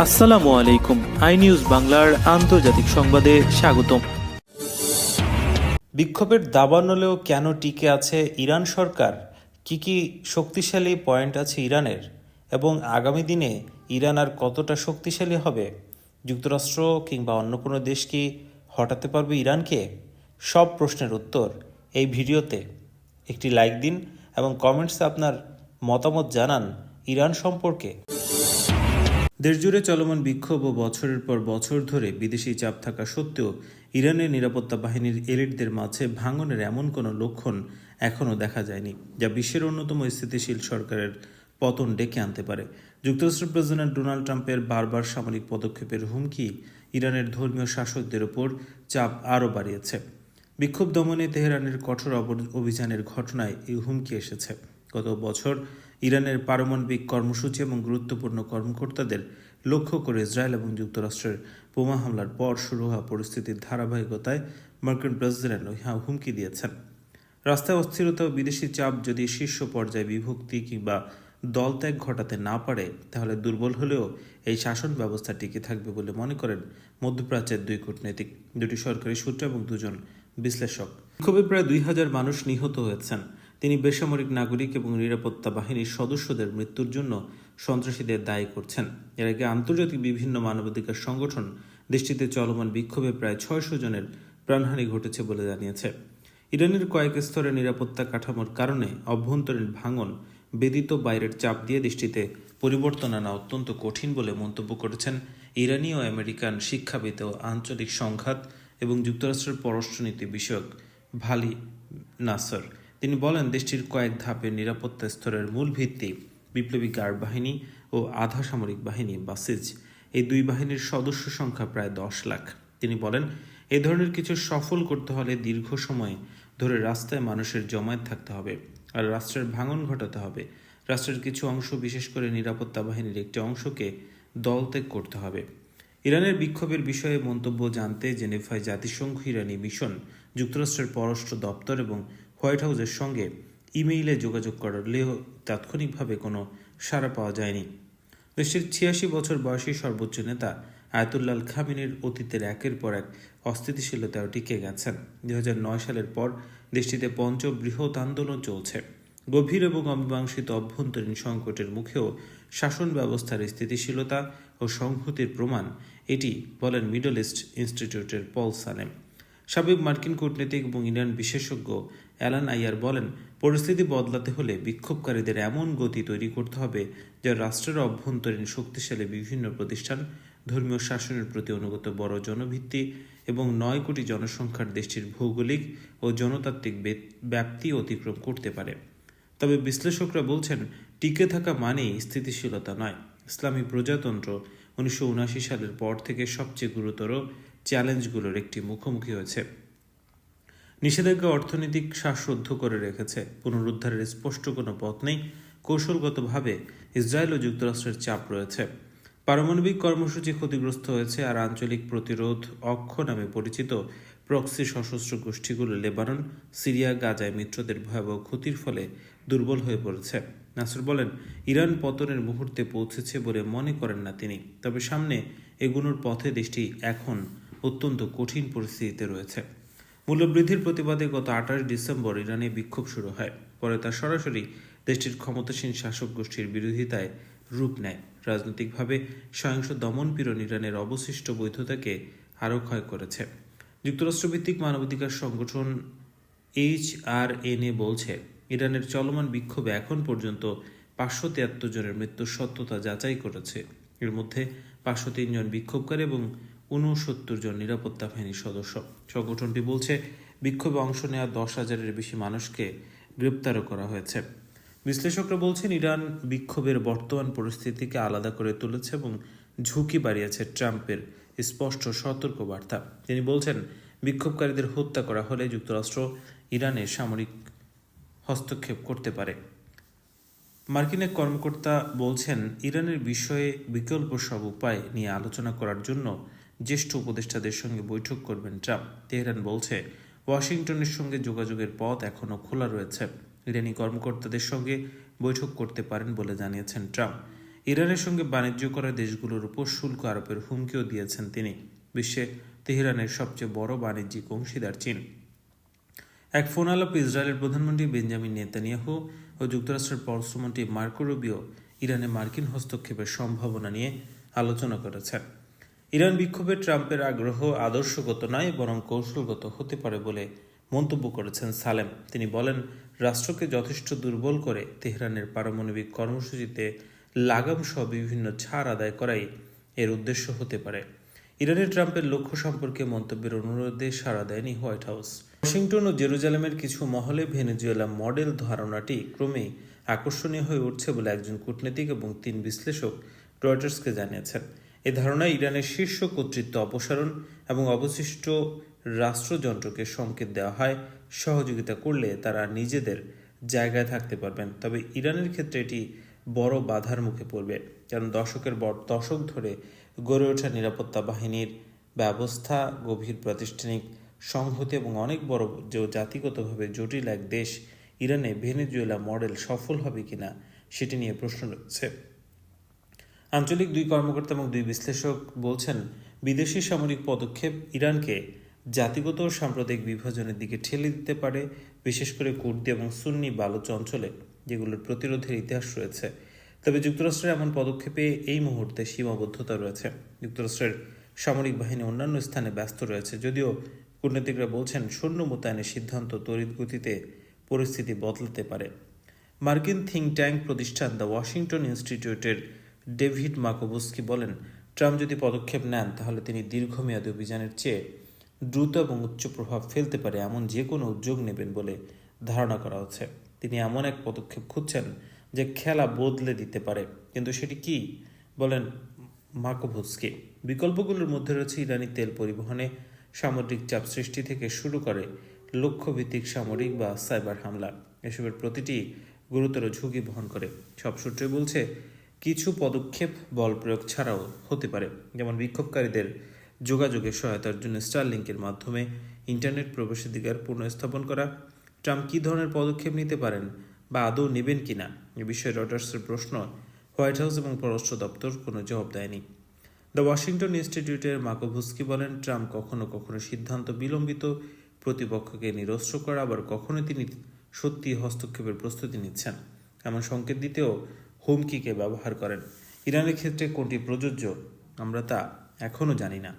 আসসালামু আলাইকুম। I news বাংলার আন্তর্জাতিক সংবাদে স্বাগতম। বিক্ষোভের দাবানলেও কেন টিকে আছে ইরান সরকার? কি শক্তিশালী পয়েন্ট আছে ইরানের, এবং আগামী দিনে ইরান আর কতটা শক্তিশালী হবে? যুক্তরাষ্ট্র কিংবা অন্য কোনো দেশ কি হটাতে পারবে ইরানকে? সব প্রশ্নের উত্তর এই ভিডিওতে। একটি লাইক দিন এবং কমেন্টসে আপনার মতামত জানান ইরান সম্পর্কে। দেশজুড়ে চলমান বিক্ষোভ ও বছরের পর বছর ধরে বিদেশি চাপ থাকা সত্ত্বেও ইরানের নিরাপত্তা বাহিনীর এলিটদের মাঝে ভাঙনের এমন কোনো লক্ষণ এখনও দেখা যায়নি, যা বিশ্বের অন্যতম স্থিতিশীল সরকারের পতন ডেকে আনতে পারে। যুক্তরাষ্ট্রের প্রেসিডেন্ট ডোনাল্ড ট্রাম্পের বারবার সামরিক পদক্ষেপের হুমকি ইরানের ধর্মীয় শাসকদের ওপর চাপ আরও বাড়িয়েছে। বিক্ষোভ দমনে তেহরানের কঠোর অভিযানের ঘটনায় এই হুমকি এসেছে। গত বছর ইরানের পারমাণবিক কর্মসূচি এবং গুরুত্বপূর্ণ কর্মকর্তাদের লক্ষ্য করে ইসরায়েল এবং যুক্তরাষ্ট্রের বোমা হামলার পর শুরু হওয়া পরিস্থিতির ধারাবাহিকতায় মার্কিন প্রেসিডেন্ট হুমকি দিয়েছেন। রাস্তায় অস্থিরতা ও বিদেশি চাপ যদি শীর্ষ পর্যায়ে বিভক্তি কিংবা দলত্যাগ ঘটাতে না পারে, তাহলে দুর্বল হলেও এই শাসন ব্যবস্থা টিকে থাকবে বলে মনে করেন মধ্যপ্রাচ্যের দুই কূটনীতিক, দুটি সরকারি সূত্র এবং দুজন বিশ্লেষক। বিক্ষোভে প্রায় 2000 মানুষ নিহত হয়েছেন। তিনি বেসামরিক নাগরিক এবং নিরাপত্তা বাহিনীর সদস্যদের মৃত্যুর জন্য সন্ত্রাসীদের দায়ী করছেন। এর আগে আন্তর্জাতিক বিভিন্ন মানবাধিকার সংগঠন দেশটিতে চলমান বিক্ষোভে প্রায় 600 জনের প্রাণহানি ঘটেছে বলে জানিয়েছে। ইরানের কয়েক স্তরে নিরাপত্তা কাঠামোর কারণে অভ্যন্তরীণ ভাঙন বেদিত বাইরের চাপ দিয়ে দেশটিতে পরিবর্তন আনা অত্যন্ত কঠিন বলে মন্তব্য করেছেন ইরানি ও আমেরিকান শিক্ষাবিদ ও আঞ্চলিক সংঘাত এবং যুক্তরাষ্ট্রের পররাষ্ট্রনীতি বিষয়ক ভালি নাসর। তিনি বলেন, দেশটির কয়েক ধাপের নিরাপত্তা স্তরের মূল ভিত্তি বিপ্লবী গার্ড বাহিনী ও আধা সামরিক বাহিনী বা সিজ। এই দুই বাহিনীর সদস্য সংখ্যা প্রায় 10 লাখ। তিনি বলেন, এই ধরনের কিছু সফল করতে হলে দীর্ঘ সময় ধরে রাস্তায় মানুষের জমায়েত থাকতে হবে আর রাষ্ট্রের ভাঙন ঘটাতে হবে। রাষ্ট্রের কিছু অংশ, বিশেষ করে নিরাপত্তা বাহিনীর একটি অংশকে দলত্যাগ করতে হবে। ইরানের বিক্ষোভের বিষয়ে মন্তব্য জানতে জেনেভায় জাতিসংঘ ইরানি মিশন, যুক্তরাষ্ট্রের পররাষ্ট্র দপ্তর এবং হোয়াইট হাউসের সঙ্গে ইমেইলে যোগাযোগ করলেও তাৎক্ষণিকভাবে কোনো সাড়া পাওয়া যায়নি। দেশটির 86 বছর বয়সী সর্বোচ্চ নেতা আয়াতুল্লাহ খামেনির অতীতের একের পর এক অস্থিতিশীলতাও টিকে গেছেন। 2009 সালের পর দেশটিতে পঞ্চম বৃহৎ আন্দোলন চলছে। গভীর এবং অমীমাংসিত অভ্যন্তরীণ সংকটের মুখেও শাসন ব্যবস্থার স্থিতিশীলতা ও সংহতির প্রমাণ এটি, বলেন মিডল ইস্ট ইনস্টিটিউটের পল সালেম। সাবেক মার্কিন কূটনীতিক এবং ইরান বিশেষজ্ঞ অ্যালান আইয়ার বলেন, পরিস্থিতি বদলাতে হলে বিক্ষোভকারীদের এমন গতি তৈরি করতে হবে যা রাষ্ট্রের অভ্যন্তরীণ শক্তিশালী বিভিন্ন প্রতিষ্ঠান, ধর্মীয় শাসনের প্রতি অনুগত বড় জনভিত্তি এবং 9 কোটি জনসংখ্যার দেশটির ভৌগোলিক ও জনতাত্ত্বিক ব্যাপ্তি অতিক্রম করতে পারে। তবে বিশ্লেষকরা বলছেন, টিকে থাকা মানেই স্থিতিশীলতা নয়। ইসলামী প্রজাতন্ত্র 1979 সালের পর থেকে সবচেয়ে গুরুতর চ্যালেঞ্জগুলোর একটি মুখোমুখি হয়েছে। নিষেধাজ্ঞা অর্থনৈতিক শ্বাসরুদ্ধ করে রেখেছে। পুনরুদ্ধারের স্পষ্ট কোনো পথ নেই। কৌশলগতভাবে ইসরায়েল ও যুক্তরাষ্ট্রের চাপ রয়েছে। পারমাণবিক কর্মসূচি ক্ষতিগ্রস্ত হয়েছে, আর আঞ্চলিক প্রতিরোধ অক্ষ নামে পরিচিত প্রক্সি সশস্ত্র গোষ্ঠীগুলো লেবানন, সিরিয়া, গাজায় মিত্রদের ভয়াবহ ক্ষতির ফলে দুর্বল হয়ে পড়েছে। নাসর বলেন, ইরান পতনের মুহূর্তে পৌঁছেছে বলে মনে করেন না তিনি, তবে সামনে এগুনোর পথে দেশটি এখন অত্যন্ত কঠিন পরিস্থিতিতে রয়েছে। মূল্যবৃদ্ধির প্রতিবাদে গত 28 ডিসেম্বর ইরানে বিক্ষোভ শুরু হয়। পরে তা সরাসরি দেশটির ক্ষমতাসীন শাসক গোষ্ঠীর বিরোধিতায় রূপ নেয়। রাজনৈতিকভাবে সহিংস দমনপীড়ন ইরানের অবশিষ্ট বৈধতাকে আরও ক্ষয় করেছে। যুক্তরাষ্ট্রভিত্তিক মানবাধিকার সংগঠন HRNA বলছে, ইরানের চলমান বিক্ষোভে এখন পর্যন্ত 573 জনের মৃত্যুর সত্যতা যাচাই করেছে। এর মধ্যে 503 জন বিক্ষোভকারী এবং 69 জন নিরাপত্তা বাহিনীর সদস্য। সংগঠনটি বলছে, বিক্ষোভে অংশ নেওয়া 10,000-এর বেশি মানুষকে গ্রেপ্তারও করা হয়েছে। বিশ্লেষকরা বলছেন, ইরান বিক্ষোভের বর্তমান পরিস্থিতিকে আলাদা করে তুলেছে এবং ঝুঁকি বাড়িয়েছে ট্রাম্পের স্পষ্ট সতর্কবার্তা। তিনি বলছেন, বিক্ষোভকারীদের হত্যা করা হলে যুক্তরাষ্ট্র ইরানে সামরিক হস্তক্ষেপ করতে পারে। মার্কিন এক কর্মকর্তা বলছেন, ইরানের বিষয়ে বিকল্প সব উপায় নিয়ে আলোচনা করার জন্য জ্যেষ্ঠ উপদেষ্টাদের সঙ্গে বৈঠক করবেন ট্রাম্প। তেহরান বলছে, ওয়াশিংটনের সঙ্গে যোগাযোগের পথ এখনও খোলা রয়েছে। ইরানি কর্মকর্তাদের সঙ্গে বৈঠক করতে পারেন বলে জানিয়েছেন ট্রাম্প। ইরানের সঙ্গে বাণিজ্য করা দেশগুলোর উপর শুল্ক আরোপের হুমকিও দিয়েছেন তিনি। বিশ্বে তেহরানের সবচেয়ে বড় বাণিজ্যিক অংশীদার চীন। এক ফোন আলাপে ইসরায়েলের প্রধানমন্ত্রী বেঞ্জামিন নেতানিয়াহু ও যুক্তরাষ্ট্রের পররাষ্ট্রমন্ত্রী মার্কো রুবিও ইরানে মার্কিন হস্তক্ষেপের সম্ভাবনা নিয়ে আলোচনা করেছেন। ইরান বিক্ষোভে ট্রাম্পের আগ্রহ আদর্শগত নয়, বরং কৌশলগত হতে পারে বলে মন্তব্য করেছেন সালেম। তিনি বলেন, রাষ্ট্রকে যথেষ্ট দুর্বল করে তেহরানের পারমাণবিক কর্মসূচিতে লাগামসহ বিভিন্ন ছাড় আদায় করাই এর উদ্দেশ্য হতে পারে। ইরানের ট্রাম্পের লক্ষ্য সম্পর্কে মন্তব্যের অনুরোধে সাড়া দেয়নি হোয়াইট হাউস। ওয়াশিংটন ও জেরুজালেমের কিছু মহলে ভেনেজুয়েলা মডেল ধারণাটি ক্রমেই আকর্ষণীয় হয়ে উঠছে বলে একজন কূটনীতিক এবং 3 বিশ্লেষক রয়টার্সকে জানিয়েছেন। এ ধারণায় ইরানের শীর্ষ কর্তৃত্ব অপসারণ এবং অবশিষ্ট রাষ্ট্রযন্ত্রকে সংকেত দেওয়া হয়, সহযোগিতা করলে তারা নিজেদের জায়গায় থাকতে পারবেন। তবে ইরানের ক্ষেত্রে এটি বড় বাধার মুখে পড়বে, কারণ দশক ধরে গড়ে ওঠা নিরাপত্তা বাহিনীর ব্যবস্থা, গভীর প্রাতিষ্ঠানিক সংহতি এবং অনেক বড় জাতিগতভাবে জটিল এক দেশ ইরানে ভেনেজুয়েলা মডেল সফল হবে কিনা সেটি নিয়ে প্রশ্ন রয়েছে। আঞ্চলিক 2 কর্মকর্তা এবং 2 বিশ্লেষক বলছেন, বিদেশি সামরিক পদক্ষেপ ইরানকে জাতিগত ও সাম্প্রদায়িক বিভাজনের দিকে ঠেলে দিতে পারে, বিশেষ করে কুর্দি এবং সুন্নি বালুচ অঞ্চলে, যেগুলোর প্রতিরোধের ইতিহাস রয়েছে। তবে যুক্তরাষ্ট্রের এমন পদক্ষেপে এই মুহূর্তে সীমাবদ্ধতা রয়েছে। যুক্তরাষ্ট্রের সামরিক বাহিনী অন্যান্য স্থানে ব্যস্ত রয়েছে, যদিও কূটনীতিকরা বলছেন সৈন্য মোতায়েনের সিদ্ধান্ত তড়িৎ গতিতে পরিস্থিতি বদলাতে পারে। মার্কিন থিঙ্ক ট্যাঙ্ক প্রতিষ্ঠান দ্য ওয়াশিংটন ইনস্টিটিউটের ডেভিড মাকোভস্কি বলেন, ট্রাম্প যদি পদক্ষেপ নেন তাহলে তিনি দীর্ঘমেয়াদী অভিযানের চেয়ে দ্রুত এবং উচ্চ প্রভাব ফেলতে পারে এমন যে কোনো উদ্যোগ নেবেন বলে ধারণা করা হচ্ছে। তিনি এমন এক পদক্ষেপ খুঁজছেন যে খেলা বদলে দিতে পারে, কিন্তু সেটি কি বলেন মাকোভস্কি। বিকল্পগুলোর মধ্যে রয়েছে ইরানি তেল পরিবহনে সামুদ্রিক চাপ সৃষ্টি থেকে শুরু করে লক্ষ্যভিত্তিক সামরিক বা সাইবার হামলা। এসবের প্রতিটি গুরুতর ঝুঁকি বহন করে। সব সূত্রে বলছে, কিছু পদক্ষেপ বল প্রয়োগ ছাড়াও হতে পারে, যেমন বিক্ষোভকারীদের যোগাযোগের সহায়তার জন্য স্টারলিংকের মাধ্যমে ইন্টারনেট প্রবেশাধিকার পুনঃস্থাপন করা। ট্রাম্প কী ধরনের পদক্ষেপ নিতে পারেন বা আদৌ নেবেন কিনা এ বিষয়ে রয়টার্সের প্রশ্ন হোয়াইট হাউস এবং পররাষ্ট্র দপ্তর কোনো জবাব দেয়নি। দ্য ওয়াশিংটন ইনস্টিটিউটের মাকোভস্কি বলেন, ট্রাম্প কখনো কখনো সিদ্ধান্ত বিলম্বিত, প্রতিপক্ষকে নিরস্ত্র করা, আবার কখনো তিনি সত্যি হস্তক্ষেপের প্রস্তুতি নিচ্ছেন এমন সংকেত দিতেও হুমকিকে ব্যবহার করেন। ইরানের ক্ষেত্রে কোনটি প্রযোজ্য আমরা তা এখনও জানি না।